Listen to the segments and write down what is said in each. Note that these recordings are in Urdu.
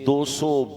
200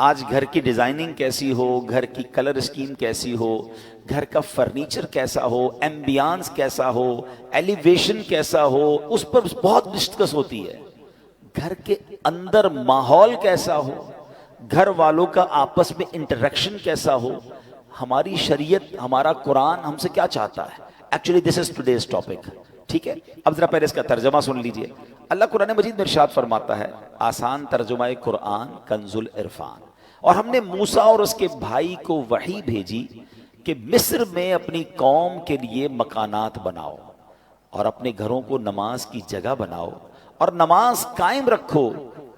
آج گھر کی ڈیزائننگ کیسی ہو، گھر کی کلر اسکیم کیسی ہو، گھر کا فرنیچر کیسا ہو، ایمبیانس کیسا ہو، ایلیویشن کیسا ہو، اس پر بہت ڈسکس ہوتی ہے. گھر کے اندر ماحول کیسا ہو، گھر والوں کا آپس میں انٹریکشن کیسا ہو، ہماری شریعت، ہمارا قرآن ہم سے کیا چاہتا ہے. Actually this is today's topic. ٹھیک ہے، اب ذرا پہلے اس کا ترجمہ سن لیجئے. اللہ قرآن مجید میں ارشاد فرماتا ہے، آسان ترجمہ قرآن کنز العرفان. اور ہم نے موسیٰ اور اس کے بھائی کو وحی بھیجی کہ مصر میں اپنی قوم کے لیے مکانات بناؤ اور اپنے گھروں کو نماز کی جگہ بناؤ اور نماز قائم رکھو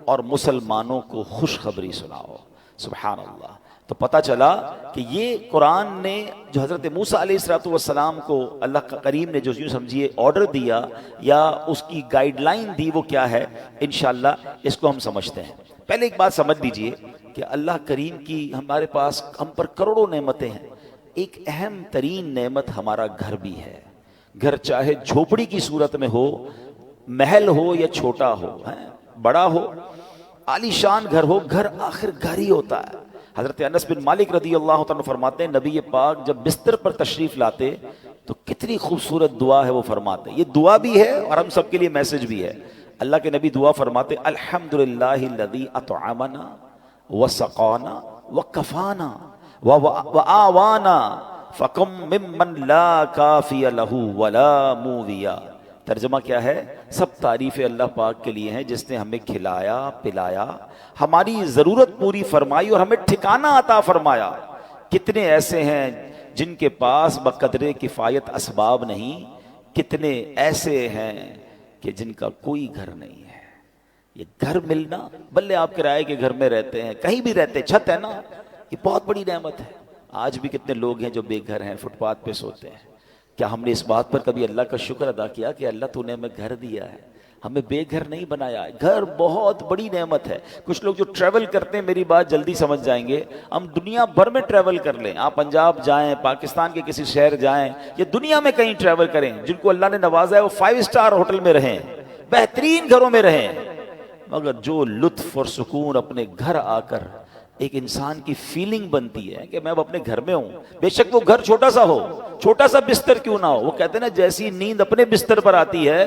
اور مسلمانوں کو خوشخبری سناؤ. سبحان اللہ. تو پتہ چلا کہ یہ قرآن نے جو حضرت موسیٰ علیہ السلام کو اللہ کریم نے جو یوں سمجھیے آرڈر دیا یا اس کی گائیڈ لائن دی، وہ کیا ہے انشاءاللہ اس کو ہم سمجھتے ہیں. پہلے ایک بات سمجھ لیجئے کہ اللہ کریم کی ہمارے پاس ہم پر کروڑوں نعمتیں ہیں. ایک اہم ترین نعمت ہمارا گھر بھی ہے. گھر چاہے جھوپڑی کی صورت میں ہو، محل ہو یا چھوٹا ہو، بڑا ہو، عالی شان گھر ہو، گھر آخر گھر ہی ہوتا ہے. حضرت انس بن مالک رضی اللہ تعالیٰ فرماتے ہیں نبی پاک جب بستر پر تشریف لاتے تو کتنی خوبصورت دعا ہے وہ فرماتے. یہ دعا بھی ہے اور ہم سب کے لیے میسج بھی ہے. اللہ کے نبی دعا فرماتے الحمدللہ الذی اطعمنا وسقانا وکفانا وآوانا فکم ممن لا کافی لہ ولا موویا. ترجمہ کیا ہے؟ سب تعریف اللہ پاک کے لیے ہیں جس نے ہمیں کھلایا پلایا، ہماری ضرورت پوری فرمائی اور ہمیں ٹھکانہ عطا فرمایا. کتنے ایسے ہیں جن کے پاس بقدر کفایت اسباب نہیں، کتنے ایسے ہیں کہ جن کا کوئی گھر نہیں ہے. یہ گھر ملنا، بلے آپ کرائے کے گھر میں رہتے ہیں، کہیں بھی رہتے ہیں، چھت ہے نا، یہ بہت بڑی نعمت ہے. آج بھی کتنے لوگ ہیں جو بے گھر ہیں، فٹ پاتھ پہ سوتے ہیں. کیا ہم نے اس بات پر کبھی اللہ کا شکر ادا کیا کہ اللہ تو نے ہمیں گھر دیا ہے، ہمیں بے گھر نہیں بنایا. گھر بہت بڑی نعمت ہے. کچھ لوگ جو ٹریول کرتے ہیں میری بات جلدی سمجھ جائیں گے، ہم دنیا بھر میں ٹریول کر لیں، آپ پنجاب جائیں، پاکستان کے کسی شہر جائیں یا دنیا میں کہیں ٹریول کریں، جن کو اللہ نے نوازا ہے وہ 5 اسٹار ہوٹل میں رہیں، بہترین گھروں میں رہیں، مگر جو لطف اور سکون اپنے گھر آ کر ایک انسان کی فیلنگ بنتی ہے کہ میں اب اپنے گھر میں ہوں، بے شک وہ گھر چھوٹا سا ہو، چھوٹا سا بستر کیوں نہ ہو. وہ کہتے ہیں نا جیسی نیند اپنے بستر پر آتی ہے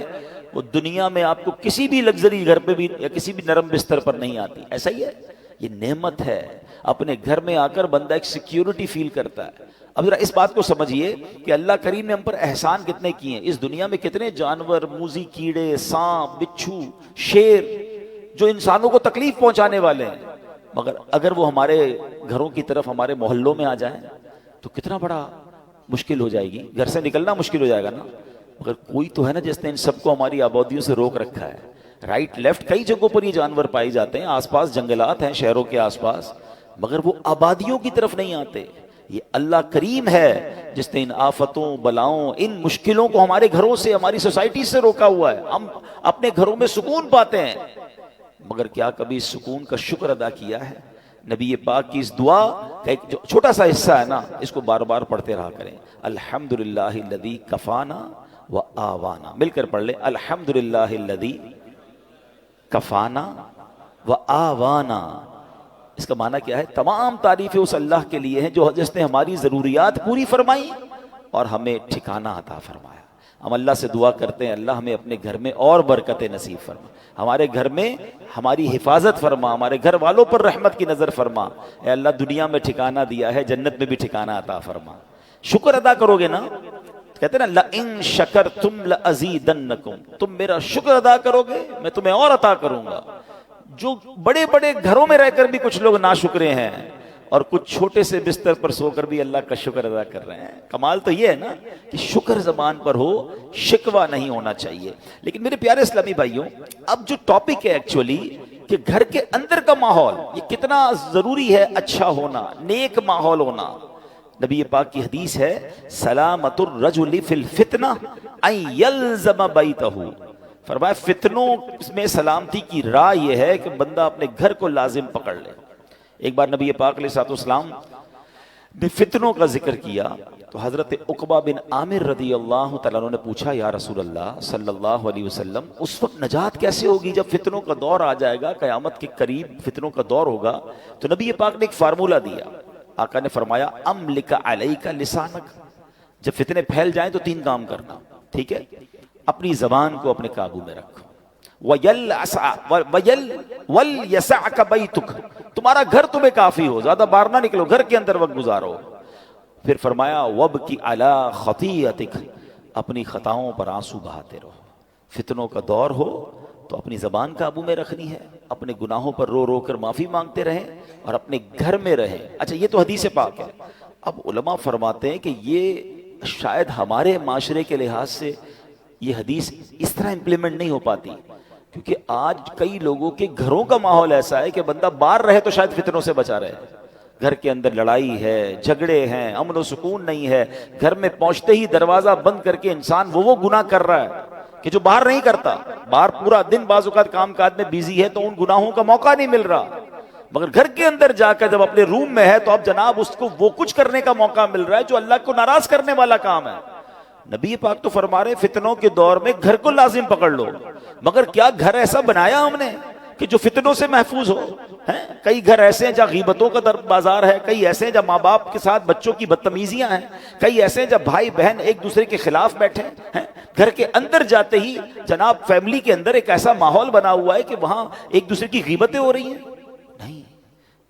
وہ دنیا میں آپ کو کسی بھی لگژری گھر پہ بھی یا کسی بھی نرم بستر پر نہیں آتی. ایسا ہی ہے، یہ نعمت ہے. اپنے گھر میں آ کر بندہ ایک سیکیورٹی فیل کرتا ہے. اب ذرا اس بات کو سمجھیے کہ اللہ کریم نے ہم پر احسان کتنے کیے ہیں. اس دنیا میں کتنے جانور، موذی کیڑے، سانپ، بچھو، شیر جو انسانوں کو تکلیف پہنچانے والے ہیں، مگر اگر وہ ہمارے گھروں کی طرف، ہمارے محلوں میں آ جائیں تو کتنا بڑا مشکل ہو جائے گی، گھر سے نکلنا مشکل ہو جائے گا نا. مگر کوئی تو ہے نا جس نے ان سب کو ہماری آبادیوں سے روک رکھا ہے. رائٹ لیفٹ کئی جگہوں پر یہ جانور پائے جاتے ہیں، آس پاس جنگلات ہیں شہروں کے آس پاس، مگر وہ آبادیوں کی طرف نہیں آتے. یہ اللہ کریم ہے جس نے ان آفتوں، بلاؤں، ان مشکلوں کو ہمارے گھروں سے، ہماری سوسائٹی سے روکا ہوا ہے. ہم اپنے گھروں میں سکون پاتے ہیں، مگر کیا کبھی سکون کا شکر ادا کیا ہے؟ نبی پاک کی اس دعا کا ایک جو چھوٹا سا حصہ ہے نا، اس کو بار بار پڑھتے رہا کریں. الحمدللہ الذی کفانا و آوانا. مل کر پڑھ لیں، الحمدللہ الذی کفانا و آوانا. اس کا معنی کیا ہے؟ تمام تعریفیں اس اللہ کے لیے ہیں جو جس نے ہماری ضروریات پوری فرمائی اور ہمیں ٹھکانہ عطا فرمایا. ہم اللہ سے دعا کرتے ہیں اللہ ہمیں اپنے گھر میں اور برکتیں نصیب فرما، ہمارے گھر میں ہماری حفاظت فرما، ہمارے گھر والوں پر رحمت کی نظر فرما. اے اللہ دنیا میں ٹھکانہ دیا ہے، جنت میں بھی ٹھکانہ عطا فرما. شکر ادا کرو گے نا، کہتے ہیں نا لَإِن شَكَرْتُمْ لَأَزِيدَنَّكُمْ، تم میرا شکر ادا کرو گے میں تمہیں اور عطا کروں گا. جو بڑے بڑے گھروں میں رہ کر بھی کچھ لوگ ناشکرے ہیں اور کچھ چھوٹے سے بستر پر سو کر بھی اللہ کا شکر ادا کر رہے ہیں. کمال تو یہ ہے نا کہ شکر زبان پر ہو، شکوہ نہیں ہونا چاہیے. لیکن میرے پیارے اسلامی بھائیوں، اب جو ٹاپک ہے ایکچولی کہ گھر کے اندر کا ماحول یہ کتنا ضروری ہے، اچھا ہونا، نیک ماحول ہونا. نبی پاک کی حدیث ہے سلامت الرجل فی الفتنہ ان یلزم بیتہ. فرمایا فتنوں میں سلامتی کی راہ یہ ہے کہ بندہ اپنے گھر کو لازم پکڑ لے. ایک بار نبی پاک علیہ الصلوۃ والسلام نے فتنوں کا ذکر کیا تو حضرت عقبہ بن عامر رضی اللہ تعالیٰ عنہ نے پوچھا یا رسول اللہ صلی اللہ علیہ وسلم اس وقت نجات کیسے ہوگی جب فتنوں کا دور آ جائے گا، قیامت کے قریب فتنوں کا دور ہوگا؟ تو نبی پاک نے ایک فارمولہ دیا. آقا نے فرمایا املک علیک لسانک، جب فتنے پھیل جائیں تو 3 کام کرنا، ٹھیک ہے؟ اپنی زبان کو اپنے قابو میں رکھو. وَلْيَسَعْكَ بَيْتُكَ، تمہارا گھر تمہیں کافی ہو، زیادہ باہر نہ نکلو، گھر کے اندر وقت گزارو. پھر فرمایا وَبْكِ عَلَىٰ خَطِيئَتِكَ، اپنی خطاؤں پر آنسو بہاتے رہو. فتنوں کا دور ہو تو اپنی زبان قابو میں رکھنی ہے، اپنے گناہوں پر رو رو کر معافی مانگتے رہیں اور اپنے گھر میں رہیں. اچھا یہ تو حدیث پاک ہے. اب علماء فرماتے ہیں کہ یہ شاید ہمارے معاشرے کے لحاظ سے یہ حدیث اس طرح امپلیمنٹ نہیں ہو پاتی، کیونکہ آج کئی لوگوں کے گھروں کا ماحول ایسا ہے کہ بندہ باہر رہے تو شاید فتنوں سے بچا رہے. گھر کے اندر لڑائی ہے، جھگڑے ہیں، امن و سکون نہیں ہے. گھر میں پہنچتے ہی دروازہ بند کر کے انسان وہ گناہ کر رہا ہے کہ جو باہر نہیں کرتا. باہر پورا دن بعض اوقات کام کاج میں بیزی ہے تو ان گناہوں کا موقع نہیں مل رہا، مگر گھر کے اندر جا کر جب اپنے روم میں ہے تو اب جناب اس کو وہ کچھ کرنے کا موقع مل رہا ہے جو اللہ کو ناراض کرنے والا کام ہے. نبی پاک تو فرما رہے فتنوں کے دور میں گھر کو لازم پکڑ لو. مگر کیا گھر ایسا بنایا ہم نے کہ جو فتنوں سے محفوظ ہو؟ کئی گھر ایسے ہیں جہاں غیبتوں کا بازار ہے، کئی ایسے ہیں جہاں ماں باپ کے ساتھ بچوں کی بدتمیزیاں ہیں، کئی ایسے ہیں جہاں بھائی بہن ایک دوسرے کے خلاف بیٹھے ہیں. گھر کے اندر جاتے ہی جناب فیملی کے اندر ایک ایسا ماحول بنا ہوا ہے کہ وہاں ایک دوسرے کی غیبتیں ہو رہی ہیں. نہیں،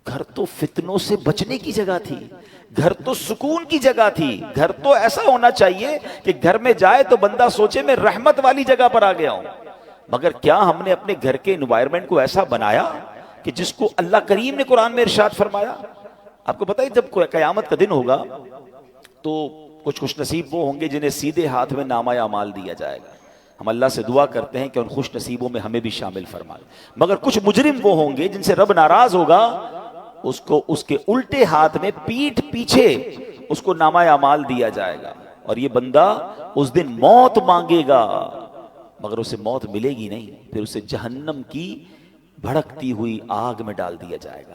گھر تو فتنوں سے بچنے کی جگہ تھی، گھر تو سکون کی جگہ تھی. گھر تو ایسا ہونا چاہیے کہ گھر میں جائے تو بندہ سوچے میں رحمت والی جگہ پر آ گیا ہوں. مگر کیا ہم نے اپنے گھر کے انوائرمنٹ کو ایسا بنایا کہ جس کو اللہ کریم نے قرآن میں ارشاد فرمایا؟ آپ کو پتہ ہے جب قیامت کا دن ہوگا تو کچھ خوش نصیب وہ ہوں گے جنہیں سیدھے ہاتھ میں نامہ اعمال دیا جائے گا. ہم اللہ سے دعا کرتے ہیں کہ ان خوش نصیبوں میں ہمیں بھی شامل فرمائے. مگر کچھ مجرم وہ ہوں گے جن سے رب ناراض ہوگا، اس کو اس کے الٹے ہاتھ میں پیٹھ پیچھے اس کو نامہ اعمال دیا جائے گا، اور یہ بندہ اس دن موت مانگے گا مگر اسے موت ملے گی نہیں. پھر اسے جہنم کی بھڑکتی ہوئی آگ میں ڈال دیا جائے گا.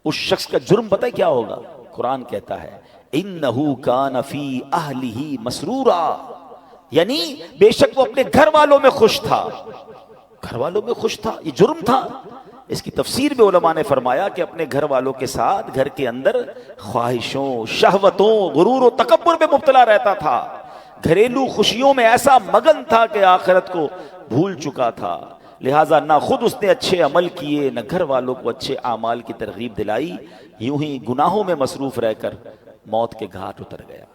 اس شخص کا جرم پتہ ہے کیا ہوگا؟ قرآن کہتا ہے اِنَّهُ كَانَ فِي أَهْلِهِ مَسْرُورًا، یعنی بے شک وہ اپنے گھر والوں میں خوش تھا. گھر والوں میں خوش تھا، یہ جرم تھا. اس کی تفسیر میں علماء نے فرمایا کہ اپنے گھر والوں کے ساتھ گھر کے اندر خواہشوں، شہوتوں، غرور و تکبر میں مبتلا رہتا تھا. گھریلو خوشیوں میں ایسا مگن تھا کہ آخرت کو بھول چکا تھا. لہٰذا نہ خود اس نے اچھے عمل کیے، نہ گھر والوں کو اچھے اعمال کی ترغیب دلائی. یوں ہی گناہوں میں مصروف رہ کر موت کے گھاٹ اتر گیا.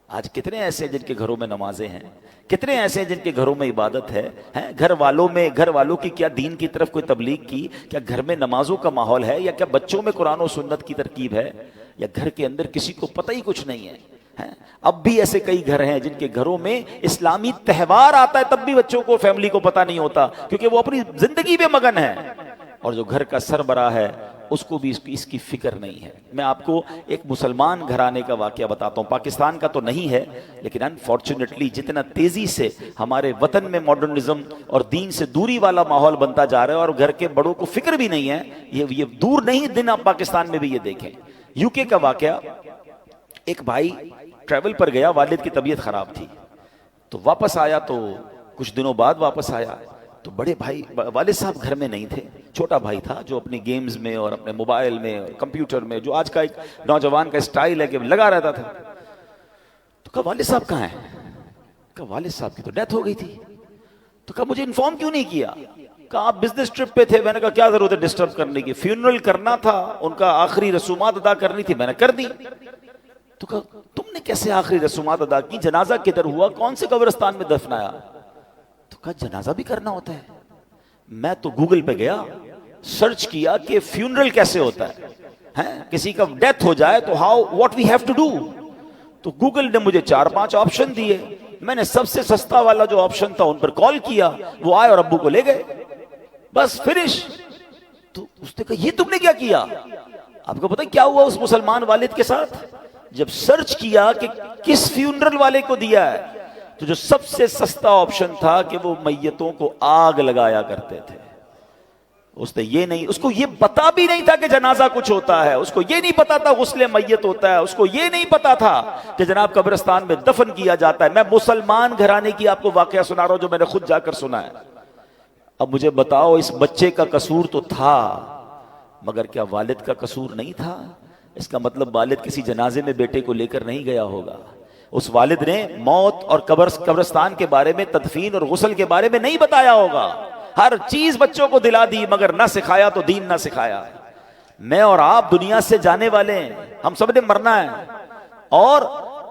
آج کتنے ایسے ہیں جن کے گھروں میں نمازیں ہیں، کتنے ایسے ہیں جن کے گھروں میں عبادت ہے. گھر والوں کی کیا دین کی طرف کوئی تبلیغ کی؟ کیا گھر میں نمازوں کا ماحول ہے؟ یا کیا بچوں میں قرآن و سنت کی ترکیب ہے؟ یا گھر کے اندر کسی کو پتہ ہی کچھ نہیں ہے؟ اب بھی ایسے کئی گھر ہیں جن کے گھروں میں اسلامی تہوار آتا ہے تب بھی بچوں کو، فیملی کو پتہ نہیں ہوتا، کیونکہ وہ اپنی زندگی میں مگن ہے. اور جو گھر کا سربراہ ہے اس کو بھی اس کی فکر نہیں ہے. میں آپ کو ایک مسلمان گھرانے کا واقعہ بتاتا ہوں. پاکستان کا تو نہیں ہے، لیکن انفارچونیٹلی جتنا تیزی سے ہمارے وطن میں ماڈرنزم اور دین سے دوری والا ماحول بنتا جا رہا ہے اور گھر کے بڑوں کو فکر بھی نہیں ہے، یہ دور نہیں دن آپ پاکستان میں بھی یہ دیکھیں. یو کے کا واقعہ، ایک بھائی ٹریول پر گیا، والد کی طبیعت خراب تھی تو واپس آیا، تو کچھ دنوں بعد واپس آیا تو بڑے بھائی والد صاحب گھر میں نہیں تھے. چھوٹا بھائی تھا جو اپنی گیمز میں اور اپنے موبائل میں اور کمپیوٹر میں، جو آج کا ایک نوجوان کا اسٹائل ہے کہ لگا رہتا تھا. تو کہا والد صاحب کہاں ہیں؟ کہا والد صاحب کی تو ڈیتھ ہو گئی تھی. تو کہا مجھے انفارم کیوں نہیں کیا؟ کہا آپ بزنس ٹرپ پہ تھے. میں نے کہا کیا ضرورت ہے ڈسٹرب کرنے کی، فیونرل کرنا تھا، ان کا آخری رسومات ادا کرنی تھی، میں نے کر دی. تو کہا تم نے کیسے آخری رسومات ادا کی؟ جنازہ کدھر ہوا؟ کون سے قبرستان میں دفنایا؟ تو کہا جنازہ بھی کرنا ہوتا ہے. میں تو گوگل پہ گیا، سرچ کیا کہ فیونرل کیسے ہوتا ہے، کسی کا ڈیتھ ہو جائے تو what we have to do. تو گوگل نے مجھے 4-5 آپشن دیے. میں نے سب سے سستا والا جو آپشن تھا ان پر کال کیا، وہ آئے اور ابو کو لے گئے، بس فنش. تو اس نے کہا یہ تم نے کیا کیا؟ آپ کو پتہ کیا ہوا اس مسلمان والد کے ساتھ؟ جب سرچ کیا کہ کس فیونرل والے کو دیا ہے، تو جو سب سے سستا آپشن تھا کہ وہ میتوں کو آگ لگایا کرتے تھے. اس نے یہ نہیں، اس کو یہ پتا بھی نہیں تھا کہ جنازہ کچھ ہوتا ہے، اس کو یہ نہیں پتا تھا غسل میت ہوتا ہے، اس کو یہ نہیں پتا تھا کہ جناب قبرستان میں دفن کیا جاتا ہے۔ میں مسلمان گھرانے کی آپ کو واقعہ سنا رہا ہوں جو میں نے خود جا کر سنا ہے۔ اب مجھے بتاؤ، اس بچے کا قصور تو تھا، مگر کیا والد کا قصور نہیں تھا؟ اس کا مطلب والد کسی جنازے میں بیٹے کو لے کر نہیں گیا ہوگا، اس والد نے موت اور قبرستان کے بارے میں، تدفین اور غسل کے بارے میں نہیں بتایا ہوگا۔ ہر چیز بچوں کو دلا دی مگر نہ سکھایا تو دین نہ سکھایا۔ میں اور آپ دنیا سے جانے والے ہیں، ہم سب نے مرنا ہے، اور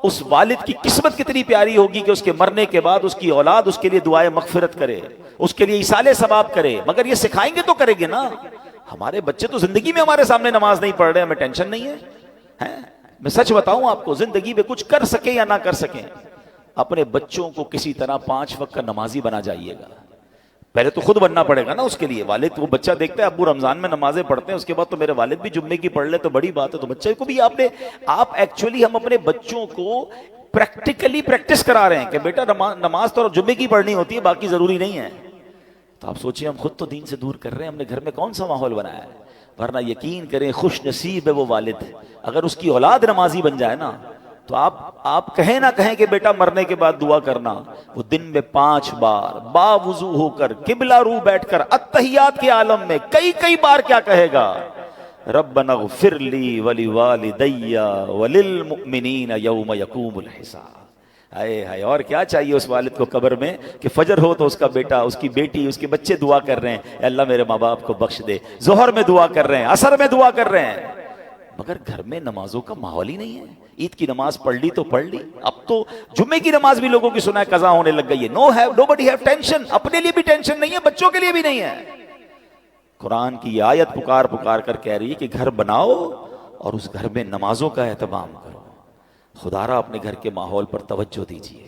اس والد کی قسمت کتنی پیاری ہوگی کہ اس کے مرنے کے بعد اس کی اولاد اس کے لیے دعائے مغفرت کرے، اس کے لیے ایصال ثواب کرے، مگر یہ سکھائیں گے تو کریں گے نا۔ ہمارے بچے تو زندگی میں ہمارے سامنے نماز نہیں پڑھ رہے، ہمیں ٹینشن نہیں ہے۔ میں سچ بتاؤں آپ کو، زندگی میں کچھ کر سکیں یا نہ کر سکیں، اپنے بچوں کو کسی طرح 5 وقت کا نمازی بنا جائیے گا۔ پہلے تو خود بننا پڑے گا نا اس کے لیے۔ والد وہ بچہ دیکھتا ہے ابو رمضان میں نمازیں پڑھتے ہیں، اس کے بعد تو میرے والد بھی جمعے کی پڑھ لے تو بڑی بات ہے، تو بچے کو بھی آپ ایکچولی ہم اپنے بچوں کو پریکٹیکلی پریکٹس کرا رہے ہیں کہ بیٹا نماز تو جمعے کی پڑھنی ہوتی ہے، باقی ضروری نہیں ہے۔ تو آپ سوچیں، ہم خود تو دین سے دور کر رہے ہیں، ہم نے گھر میں کون سا ماحول بنایا ہے؟ ورنہ یقین کریں خوش نصیب ہے وہ والد، اگر اس کی اولاد نمازی بن جائے نا، تو آپ کہیں نہ کہیں کہ بیٹا مرنے کے بعد دعا کرنا، وہ دن میں 5 بار باوضو ہو کر قبلہ رو بیٹھ کر اتحیات کے عالم میں کئی بار کیا کہے گا؟ ربنا اغفر لی ولوالدی وللمؤمنین یوم یقوم الحساب۔ ہائے ہائے، اور کیا چاہیے اس والد کو قبر میں کہ فجر ہو تو اس کا بیٹا، اس کی بیٹی، اس کے بچے دعا کر رہے ہیں، اے اللہ میرے ماں باپ کو بخش دے، ظہر میں دعا کر رہے ہیں، عصر میں دعا کر رہے ہیں، مگر گھر میں نمازوں کا ماحول ہی نہیں ہے۔ عید کی نماز پڑھ لی تو پڑھ لی، اب تو جمعے کی نماز بھی لوگوں کی سنا ہے قضا ہونے لگ گئی ہے۔ nobody have tension، اپنے لیے بھی ٹینشن نہیں ہے، بچوں کے لیے بھی نہیں ہے۔ قرآن کی یہ آیت پکار کر کہہ رہی ہے کہ گھر بناؤ اور اس گھر میں نمازوں کا اہتمام کرو۔ خدا را اپنے گھر کے ماحول پر توجہ دیجیے،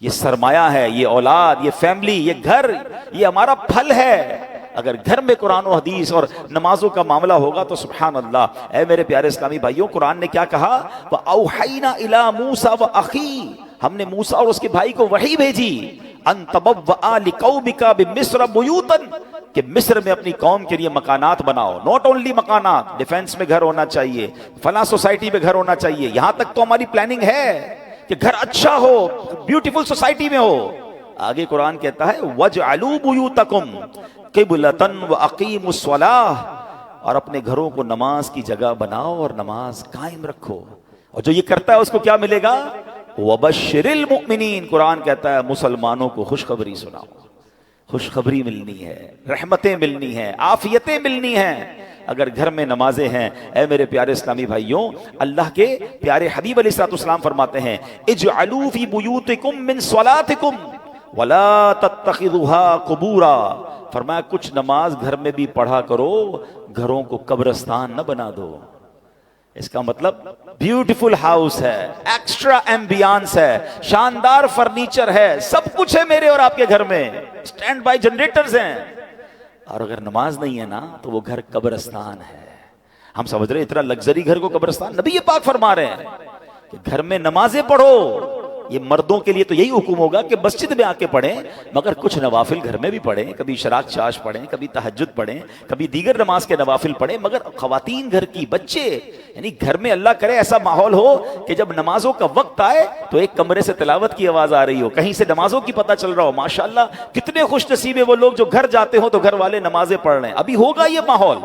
یہ سرمایہ ہے، یہ اولاد، یہ فیملی، یہ گھر، یہ ہمارا پھل ہے۔ اگر گھر میں قرآن و حدیث اور نمازوں کا معاملہ ہوگا تو سبحان اللہ۔ اے میرے پیارے اسلامی بھائیوں، قرآن نے کیا کہا؟ وَأَوْحَيْنَا إِلَىٰ مُوسَىٰ وَأَخِيهِ، ہم نے موسیٰ اور اس کے بھائی کو وحی بھیجی، أَن تَبَوَّآ لِقَوْمِكَ بِمِصْرَ بُيُوتًا، کہ مصر میں اپنی قوم کے لیے مکانات بناؤ۔ نوٹ اونلی مکانات، ڈیفنس میں گھر ہونا چاہیے، فلاں سوسائٹی میں گھر ہونا چاہیے، یہاں تک تو ہماری پلاننگ ہے کہ گھر اچھا ہو، بیوٹیفل سوسائٹی میں ہو۔ آگے قرآن کہتا ہے وَاجْعَلُوا بُيُوتَكُمْ قِبْلَةً وَأَقِيمُوا الصَّلَاةَ، اور اپنے گھروں کو نماز کی جگہ بناؤ اور نماز قائم رکھو۔ اور جو یہ کرتا ہے اس کو کیا ملے گا؟ وَبَشِّرِ الْمُؤْمِنِينَ، قرآن کہتا ہے مسلمانوں کو خوشخبری سناؤ، خوشخبری ملنی ہے، رحمتیں ملنی ہیں، عافیتیں ملنی ہیں اگر گھر میں نمازیں ہیں۔ اے میرے پیارے اسلامی بھائیوں، اللہ کے پیارے حبیب علیہ السلام فرماتے ہیں اجعلوا فی بیوتکم من صلاتکم ولا تتخذوها قبورا، فرمایا کچھ نماز گھر میں بھی پڑھا کرو، گھروں کو قبرستان نہ بنا دو۔ اس کا مطلب بیوٹیفل ہاؤس ہے، ایکسٹرا ایمبیانس ہے، شاندار فرنیچر ہے، سب کچھ ہے میرے اور آپ کے گھر میں، سٹینڈ بائی جنریٹرز ہیں، اور اگر نماز نہیں ہے نا تو وہ گھر قبرستان ہے۔ ہم سمجھ رہے اتنا لگزری گھر کو قبرستان؟ نبی پاک فرما رہے ہیں کہ گھر میں نمازیں پڑھو۔ یہ مردوں کے لیے تو یہی حکم ہوگا کہ مسجد میں آ کے پڑھیں، مگر کچھ نوافل گھر میں بھی پڑھیں، کبھی شراک چاش پڑھیں، کبھی تہجد پڑھیں، کبھی دیگر نماز کے نوافل پڑھیں، مگر خواتین گھر کی، بچے، یعنی گھر میں اللہ کرے ایسا ماحول ہو کہ جب نمازوں کا وقت آئے تو ایک کمرے سے تلاوت کی آواز آ رہی ہو، کہیں سے نمازوں کی پتہ چل رہا ہو۔ ماشاءاللہ کتنے خوش نصیب ہیں وہ لوگ جو گھر جاتے ہوں تو گھر والے نمازیں پڑھ رہے ہیں۔ ابھی ہوگا یہ ماحول۔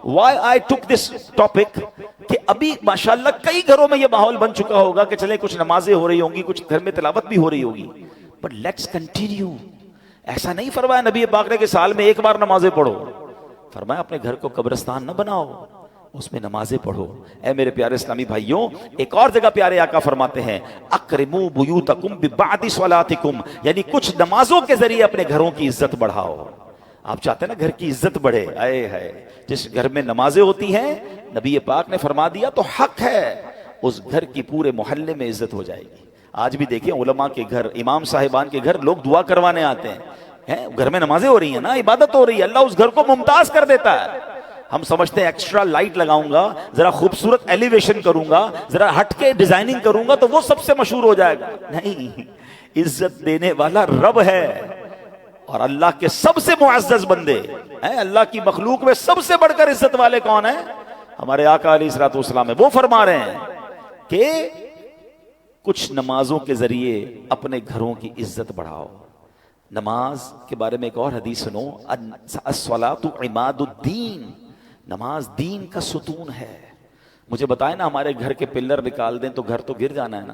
Why I took this topic کہ ابھی ماشاءاللہ کئی گھروں میں یہ ماحول بن چکا ہوگا کہ چلے کچھ نمازیں ہو رہی ہوں گی، کچھ گھر میں تلاوت بھی ہو رہی ہوگی، but let's continue۔ ایسا نہیں فرمایا نبی پاک نے کہ سال میں ایک بار نمازیں پڑھو، فرمایا اپنے گھر کو قبرستان نہ بناؤ، اس میں نمازیں پڑھو۔ اے میرے پیارے اسلامی بھائیوں، ایک اور جگہ پیارے آقا فرماتے ہیں اکرموا بیوتکم ببعد صلاتکم، یعنی کچھ نمازوں کے ذریعے اپنے گھروں کی عزت بڑھاؤ۔ آپ چاہتے ہیں نا گھر کی عزت بڑھے؟ آئے ہے جس گھر میں نمازیں ہوتی ہیں، نبی پاک نے فرما دیا تو حق ہے اس گھر کی پورے محلے میں عزت ہو جائے گی۔ آج بھی دیکھیں علماء کے گھر، امام صاحبان کے گھر لوگ دعا کروانے آتے ہیں، گھر میں نمازیں ہو رہی ہیں نا، عبادت ہو رہی ہے، اللہ اس گھر کو ممتاز کر دیتا ہے۔ ہم سمجھتے ہیں ایکسٹرا لائٹ لگاؤں گا، ذرا خوبصورت ایلیویشن کروں گا، ذرا ہٹ کے ڈیزائننگ کروں گا تو وہ سب سے مشہور ہو جائے گا۔ نہیں، عزت دینے والا رب ہے۔ اور اللہ کے سب سے معزز بندے ہیں، اللہ کی مخلوق میں سب سے بڑھ کر عزت والے کون ہیں؟ ہمارے آقا علیہ الصلوۃ والسلام ہے۔ وہ فرما رہے ہیں کہ کچھ نمازوں کے ذریعے اپنے گھروں کی عزت بڑھاؤ۔ نماز کے بارے میں ایک اور حدیث سنو، الصلاۃ عماد الدین، نماز دین کا ستون ہے۔ مجھے بتائیں نا، ہمارے گھر کے پلر نکال دیں تو گھر تو گر جانا ہے نا،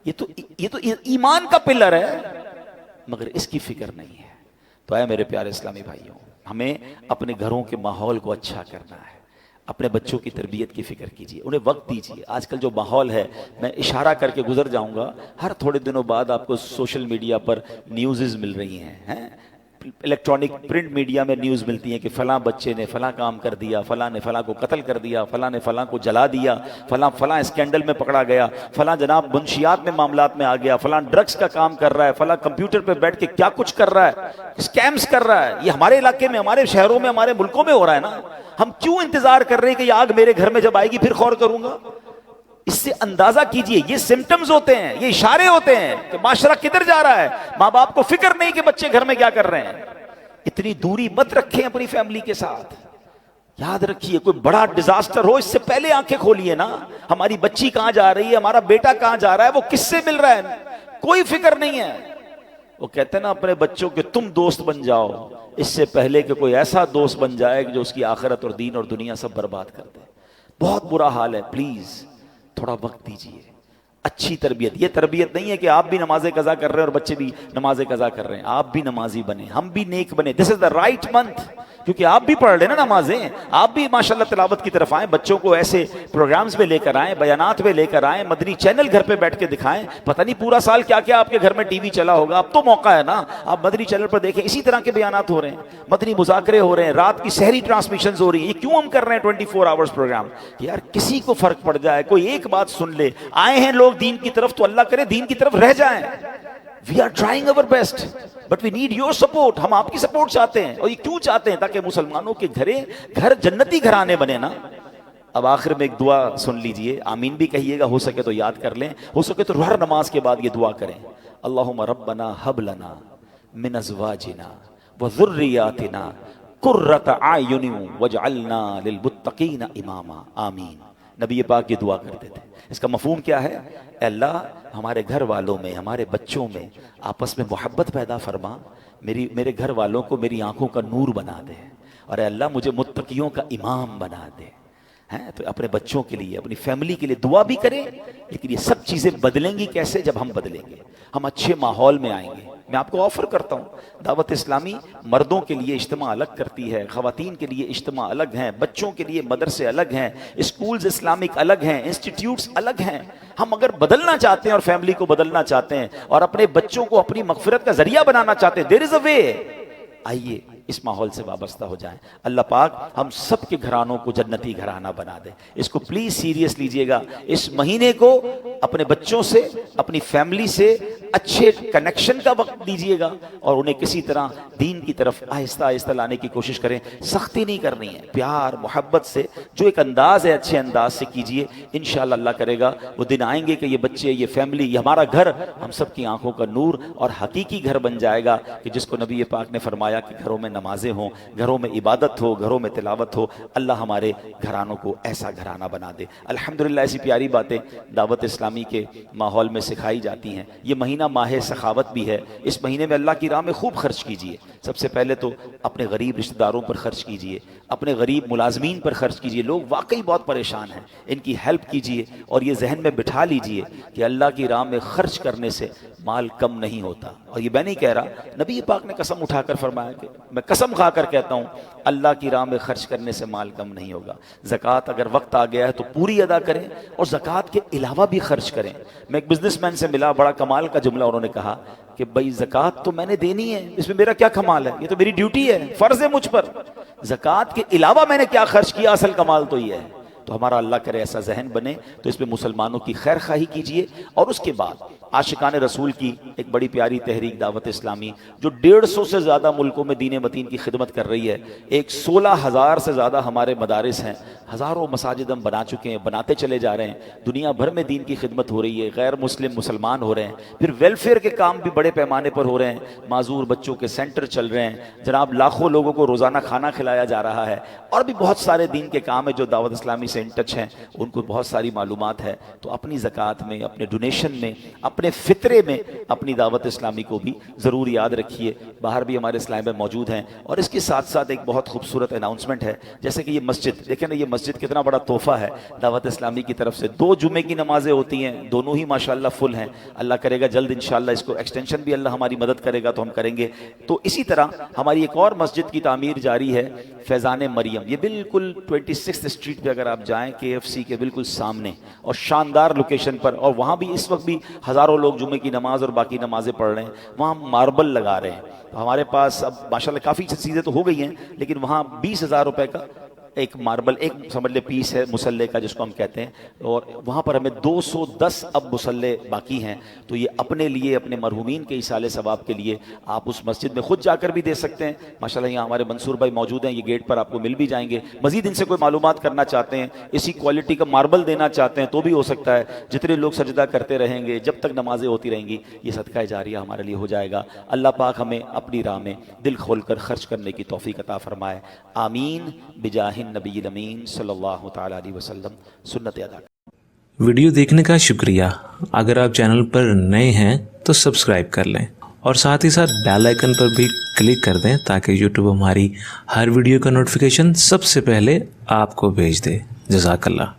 یہ تو ایمان کا پلر ہے، مگر اس کی فکر نہیں ہے۔ تو اے میرے پیارے اسلامی بھائیوں، ہمیں اپنے گھروں کے ماحول کو اچھا کرنا ہے، اپنے بچوں کی تربیت کی فکر کیجیے، انہیں وقت دیجیے۔ آج کل جو ماحول ہے، میں اشارہ کر کے گزر جاؤں گا، ہر تھوڑے دنوں بعد آپ کو سوشل میڈیا پر نیوزز مل رہی ہیں، الیکٹرانک پرنٹ میڈیا میں نیوز ملتی ہیں کہ فلاں بچے نے فلاں کام کر دیا، فلاں نے فلاں کو قتل کر دیا، فلاں نے فلاں کو جلا دیا، فلاں اسکینڈل میں پکڑا گیا، فلاں جناب منشیات میں معاملات میں آ گیا، فلاں ڈرگز کا کام کر رہا ہے، فلاں کمپیوٹر پہ بیٹھ کے کیا کچھ کر رہا ہے، اسکیمز کر رہا ہے۔ یہ ہمارے علاقے میں، ہمارے شہروں میں، ہمارے ملکوں میں ہو رہا ہے نا۔ ہم کیوں انتظار کر رہے ہیں کہ یہ آگ میرے گھر میں جب آئے گی پھر غور کروں گا؟ اس سے اندازہ کیجئے، یہ سمٹمز ہوتے ہیں، یہ اشارے ہوتے ہیں کہ معاشرہ کدھر جا رہا ہے۔ ماں باپ کو فکر نہیں کہ بچے گھر میں کیا کر رہے ہیں۔ اتنی دوری مت رکھیں اپنی فیملی کے ساتھ۔ یاد رکھیے، کوئی بڑا ڈیزاسٹر ہو اس سے پہلے آنکھیں کھولیے نا، ہماری بچی کہاں جا رہی ہے، ہمارا بیٹا کہاں جا رہا ہے، وہ کس سے مل رہا ہے، کوئی فکر نہیں ہے۔ وہ کہتے ہیں نا اپنے بچوں کے تم دوست بن جاؤ اس سے پہلے کہ کوئی ایسا دوست بن جائے جو اس کی آخرت اور دین اور دنیا سب برباد کر دے۔ بہت برا حال ہے، پلیز تھوڑا وقت دیجیے۔ اچھی تربیت، یہ تربیت نہیں ہے کہ آپ بھی نماز قضا کر رہے ہیں اور بچے بھی نماز قضا کر رہے ہیں۔ آپ بھی نمازی بنے، ہم بھی نیک بنے۔ دس از دا رائٹ منتھ، کیونکہ آپ بھی پڑھ لیں نا نمازیں، آپ بھی ماشاءاللہ تلاوت کی طرف آئیں، بچوں کو ایسے پروگرامز میں لے کر آئیں، بیانات میں لے کر آئیں، مدنی چینل گھر پہ بیٹھ کے دکھائیں۔ پتہ نہیں پورا سال کیا کیا آپ کے گھر میں ٹی وی چلا ہوگا، اب تو موقع ہے نا، آپ مدنی چینل پر دیکھیں، اسی طرح کے بیانات ہو رہے ہیں، مدنی مذاکرے ہو رہے ہیں، رات کی سحری ٹرانسمیشنز ہو رہی ہیں۔ یہ کیوں ہم کر رہے ہیں 24 آورز پروگرام؟ یار کسی کو فرق پڑ جائے، کوئی ایک بات سن لے۔ آئے ہیں لوگ دین کی طرف تو اللہ کرے دین کی طرف رہ جائیں۔ We are trying our best, but we need your support. ہم آپ کی سپورٹ چاہتے ہیں، اور یہ کیوں چاہتے ہیں؟ تاکہ مسلمانوں کے گھر جنتی گھرانے بنے نا۔ اب آخر میں ایک دعا سن لیجئے، آمین بھی کہیے گا، ہو سکے تو یاد کر لیں، ہو سکے تو ہر نماز کے بعد یہ دعا کریں۔ اللہم ربنا ہب لنا من ازواجنا وذریاتنا قرۃ اعین واجعلنا للمتقین اماما، آمین۔ نبی پاک یہ دعا کرتے تھے۔ اس کا مفہوم کیا ہے؟ اے اللہ ہمارے گھر والوں میں، ہمارے بچوں میں آپس میں محبت پیدا فرما، میرے گھر والوں کو میری آنکھوں کا نور بنا دے، اور اے اللہ مجھے متقیوں کا امام بنا دے۔ ہیں تو اپنے بچوں کے لیے، اپنی فیملی کے لیے دعا بھی کریں، لیکن یہ سب چیزیں بدلیں گی کیسے؟ جب ہم بدلیں گے، ہم اچھے ماحول میں آئیں گے۔ میں آپ کو آفر کرتا ہوں، دعوت اسلامی مردوں کے لیے اجتماع الگ کرتی ہے، خواتین کے لیے اجتماع الگ ہیں، بچوں کے لیے مدرسے الگ ہیں، اسکولز اسلامک الگ ہیں، انسٹیٹیوٹس الگ ہیں۔ ہم اگر بدلنا چاہتے ہیں اور فیملی کو بدلنا چاہتے ہیں اور اپنے بچوں کو اپنی مغفرت کا ذریعہ بنانا چاہتے ہیں، دیر از اے وے۔ آئیے اس ماحول سے وابستہ ہو جائیں۔ اللہ پاک ہم سب کے گھرانوں کو جنتی گھرانہ بنا دے۔ اس کو پلیز سیریس لیجئے گا، اس مہینے کو اپنے بچوں سے، اپنی فیملی سے اچھے کنیکشن کا وقت دیجئے گا، اور انہیں کسی طرح دین کی طرف آہستہ آہستہ لانے کی کوشش کریں۔ سختی نہیں کرنی ہے، پیار محبت سے جو ایک انداز ہے اچھے انداز سے کیجئے۔ انشاءاللہ اللہ کرے گا وہ دن آئیں گے کہ یہ بچے، یہ فیملی، یہ ہمارا گھر ہم سب کی آنکھوں کا نور اور حقیقی گھر بن جائے گا، کہ جس کو نبی پاک نے فرمایا کہ گھروں میں نمازیں ہوں، گھروں میں عبادت ہو، گھروں میں تلاوت ہو۔ اللہ ہمارے گھرانوں کو ایسا گھرانہ بنا دے۔ الحمدللہ ایسی پیاری باتیں دعوت اسلامی کے ماحول میں سکھائی جاتی ہیں۔ یہ مہینہ ماہ سخاوت بھی ہے، اس مہینے میں اللہ کی راہ میں خوب خرچ کیجئے۔ سب سے پہلے تو اپنے غریب رشتہ داروں پر خرچ کیجئے، اپنے غریب ملازمین پر خرچ کیجئے، لوگ واقعی بہت پریشان ہیں، ان کی ہیلپ کیجئے، اور یہ ذہن میں بٹھا لیجئے کہ اللہ کی راہ میں خرچ کرنے سے مال کم نہیں ہوتا۔ اور یہ میں نہیں کہہ رہا، نبی پاک نے قسم اٹھا کر فرمایا، کہ میں قسم کھا کر کہتا ہوں اللہ کی راہ میں خرچ کرنے سے مال کم نہیں ہوگا۔ زکوٰۃ اگر وقت آ گیا ہے تو پوری ادا کریں، اور زکوٰۃ کے علاوہ بھی خرچ کریں۔ میں ایک بزنس مین سے ملا، بڑا کمال کا جملہ انہوں نے کہا کہ بھائی زکوٰۃ تو میں نے دینی ہے، اس میں میرا کیا کمال ہے، یہ تو میری ڈیوٹی ہے، فرض ہے مجھ پر۔ زکوٰۃ کے علاوہ میں نے کیا خرچ کیا، اصل کمال تو یہ ہے۔ تو ہمارا اللہ کرے ایسا ذہن بنے، تو اس میں مسلمانوں کی خیر خواہی کیجئے، اور اس کے بعد عاشقان رسول کی ایک بڑی پیاری تحریک دعوت اسلامی جو 150 سے زیادہ ملکوں میں دین متین کی خدمت کر رہی ہے، ایک 16,000 سے زیادہ ہمارے مدارس ہیں، ہزاروں مساجد ہم بنا چکے ہیں، بناتے چلے جا رہے ہیں، دنیا بھر میں دین کی خدمت ہو رہی ہے، غیر مسلم مسلمان ہو رہے ہیں، پھر ویلفیئر کے کام بھی بڑے پیمانے پر ہو رہے ہیں، معذور بچوں کے سینٹر چل رہے ہیں جناب، لاکھوں لوگوں کو روزانہ کھانا کھلایا جا رہا ہے، اور بھی بہت سارے دین کے کام ہیں جو دعوت اسلامی سے ان ٹچ ہیں، ان کو بہت ساری معلومات ہے، تو اپنی زکوٰۃ میں، اپنے ڈونیشن میں، اپنے فطرے میں اپنی دعوت اسلامی کو بھی ضرور یاد رکھیے۔ باہر بھی ہمارے اسلام میں موجود ہیں، اور اس کے ساتھ ساتھ ایک بہت خوبصورت اناؤنسمنٹ ہے، جیسے کہ یہ مسجد دیکھیں نا، یہ مسجد کتنا بڑا تحفہ ہے دعوت اسلامی کی طرف سے، 2 جمعے کی نمازیں ہوتی ہیں، دونوں ہی ماشاءاللہ فل ہیں، اللہ کرے گا جلد انشاءاللہ اس کو ایکسٹینشن بھی اللہ ہماری مدد کرے گا تو ہم کریں گے۔ تو اسی طرح ہماری ایک اور مسجد کی تعمیر جاری ہے، فیضان مریم، یہ بالکل 26 اسٹریٹ پہ اگر آپ جائیں KFC کے بالکل سامنے، اور شاندار لوکیشن پر، اور وہاں بھی اس وقت بھی ہزاروں لوگ جمعے کی نماز اور باقی نمازیں پڑھ رہے ہیں، وہاں ماربل لگا رہے ہیں، تو ہمارے پاس اب ماشاءاللہ کافی چیزیں تو ہو گئی ہیں، لیکن وہاں 20,000 روپے کا ایک ماربل، ایک سمجھ لے پیس ہے مسلح کا جس کو ہم کہتے ہیں، اور وہاں پر ہمیں 210 اب مسلح باقی ہیں، تو یہ اپنے لیے، اپنے مرحومین کے ایصال ثواب کے لیے آپ اس مسجد میں خود جا کر بھی دے سکتے ہیں۔ ماشاءاللہ یہاں ہمارے منصور بھائی موجود ہیں، یہ گیٹ پر آپ کو مل بھی جائیں گے، مزید ان سے کوئی معلومات کرنا چاہتے ہیں، اسی کوالٹی کا ماربل دینا چاہتے ہیں تو بھی ہو سکتا ہے، جتنے لوگ سجدہ کرتے رہیں گے جب تک نمازیں ہوتی رہیں گی، یہ صدقہ جاریہ ہمارے لیے ہو جائے گا۔ اللہ پاک ہمیں اپنی راہ میں دل کھول کر خرچ کرنے کی توفیق عطا فرمائے، آمین بجاہ النبی الامین صلی اللہ تعالی علیہ وسلم۔ سنت ادا۔ ویڈیو دیکھنے کا شکریہ۔ اگر آپ چینل پر نئے ہیں تو سبسکرائب کر لیں، اور ساتھ ہی ساتھ بیل آئیکن پر بھی کلک کر دیں تاکہ یوٹیوب ہماری ہر ویڈیو کا نوٹیفیکیشن سب سے پہلے آپ کو بھیج دے۔ جزاک اللہ۔